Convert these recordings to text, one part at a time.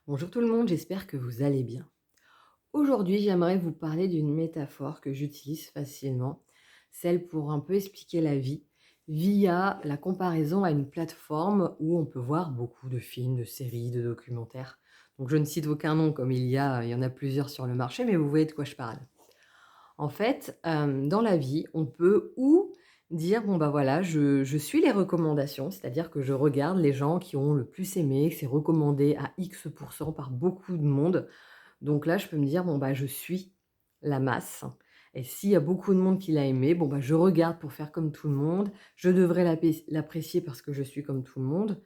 Bonjour tout le monde, j'espère que vous allez bien. Aujourd'hui, j'aimerais vous parler d'une métaphore que j'utilise facilement, celle pour un peu expliquer la vie, via la comparaison à une plateforme où on peut voir beaucoup de films, de séries, de documentaires. Donc je ne cite aucun nom comme il y en a plusieurs sur le marché, mais vous voyez de quoi je parle. En fait, dans la vie, on peut ou dire: «Bon, bah, voilà, je suis les recommandations», c'est-à-dire que je regarde les gens qui ont le plus aimé, que c'est recommandé à X par beaucoup de monde. Donc là, je peux me dire: «Bon, bah, je suis la masse et s'il y a beaucoup de monde qui l'a aimé, bon, bah, je regarde pour faire comme tout le monde. Je devrais l'apprécier parce que je suis comme tout le monde».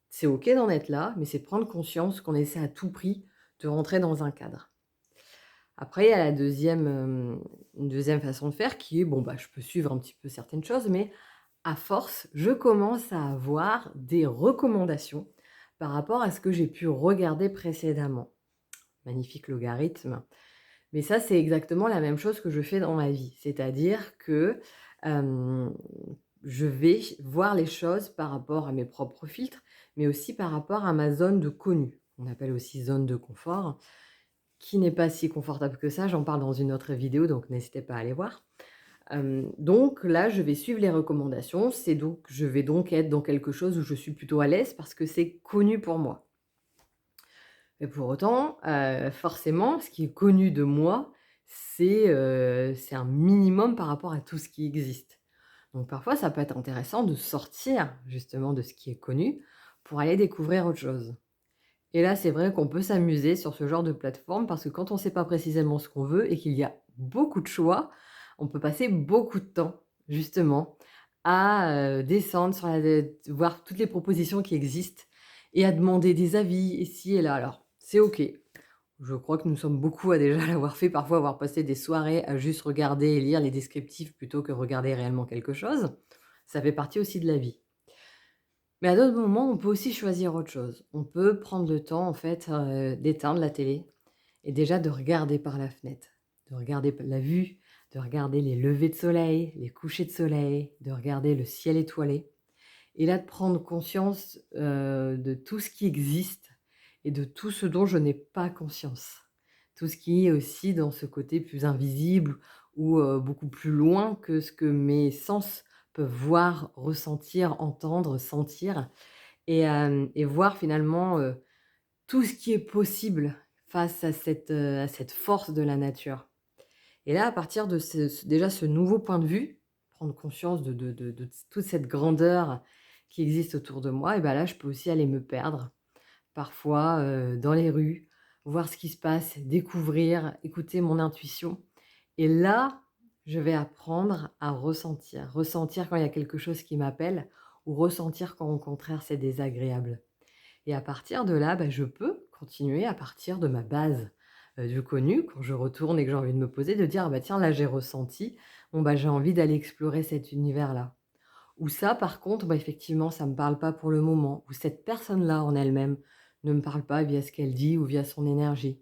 C'est OK d'en être là, mais c'est prendre conscience qu'on essaie à tout prix de rentrer dans un cadre. Après, il y a une deuxième façon de faire qui est, bon, bah, je peux suivre un petit peu certaines choses, mais à force, je commence à avoir des recommandations par rapport à ce que j'ai pu regarder précédemment. Magnifique logarithme. Mais ça, c'est exactement la même chose que je fais dans ma vie. C'est-à-dire que, hem, je vais voir les choses par rapport à mes propres filtres, mais aussi par rapport à ma zone de connu. On appelle aussi zone de confort, qui n'est pas si confortable que ça. J'en parle dans une autre vidéo, donc n'hésitez pas à aller voir. Donc là, je vais suivre les recommandations. Je vais donc être dans quelque chose où je suis plutôt à l'aise parce que c'est connu pour moi. Mais pour autant, forcément, ce qui est connu de moi, c'est un minimum par rapport à tout ce qui existe. Donc parfois, ça peut être intéressant de sortir justement de ce qui est connu pour aller découvrir autre chose. Et là, c'est vrai qu'on peut s'amuser sur ce genre de plateforme parce que quand on ne sait pas précisément ce qu'on veut et qu'il y a beaucoup de choix, on peut passer beaucoup de temps justement à, descendre sur voir toutes les propositions qui existent et à demander des avis ici et là. Alors, c'est OK. Je crois que nous sommes beaucoup à déjà l'avoir fait, parfois avoir passé des soirées à juste regarder et lire les descriptifs plutôt que regarder réellement quelque chose. Ça fait partie aussi de la vie. Mais à d'autres moments, on peut aussi choisir autre chose. On peut prendre le temps, en fait, d'éteindre la télé et déjà de regarder par la fenêtre, de regarder la vue, de regarder les levées de soleil, les couchers de soleil, de regarder le ciel étoilé et là, de prendre conscience, de tout ce qui existe et de tout ce dont je n'ai pas conscience. Tout ce qui est aussi dans ce côté plus invisible ou, beaucoup plus loin que ce que mes sens peuvent voir, ressentir, entendre, sentir et voir finalement, tout ce qui est possible face à cette force de la nature. Et là, à partir de ce nouveau point de vue, prendre conscience de toute cette grandeur qui existe autour de moi et ben là, je peux aussi aller me perdre, parfois, dans les rues, voir ce qui se passe, découvrir, écouter mon intuition et là, je vais apprendre à ressentir. Ressentir quand il y a quelque chose qui m'appelle ou ressentir quand au contraire c'est désagréable. Et à partir de là, bah, je peux continuer à partir de ma base, du connu, quand je retourne et que j'ai envie de me poser, de dire: «Ah bah tiens, là j'ai ressenti, bon bah, j'ai envie d'aller explorer cet univers-là». Ou ça par contre, bah, effectivement, ça me parle pas pour le moment, ou cette personne-là en elle-même ne me parle pas via ce qu'elle dit ou via son énergie.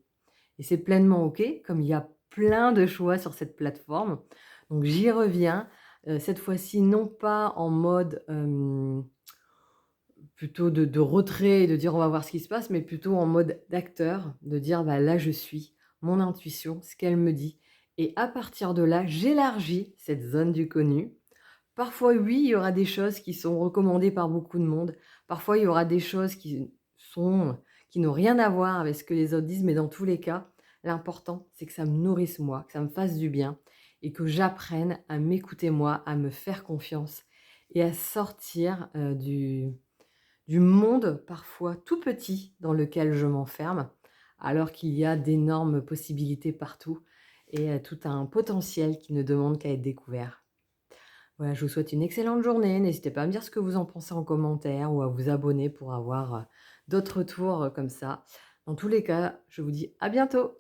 Et c'est pleinement OK, comme il y a plein de choix sur cette plateforme. Donc j'y reviens, cette fois-ci non pas en mode, plutôt de retrait et de dire: «On va voir ce qui se passe», mais plutôt en mode d'acteur, de dire: «Bah, là, je suis, mon intuition, ce qu'elle me dit» et à partir de là, j'élargis cette zone du connu. Parfois, oui, il y aura des choses qui sont recommandées par beaucoup de monde. Parfois, il y aura des choses qui n'ont rien à voir avec ce que les autres disent, mais dans tous les cas, l'important, c'est que ça me nourrisse moi, que ça me fasse du bien et que j'apprenne à m'écouter moi, à me faire confiance et à sortir, du monde parfois tout petit dans lequel je m'enferme, alors qu'il y a d'énormes possibilités partout et tout un potentiel qui ne demande qu'à être découvert. Voilà, je vous souhaite une excellente journée. N'hésitez pas à me dire ce que vous en pensez en commentaire ou à vous abonner pour avoir, d'autres retours, comme ça. Dans tous les cas, je vous dis à bientôt.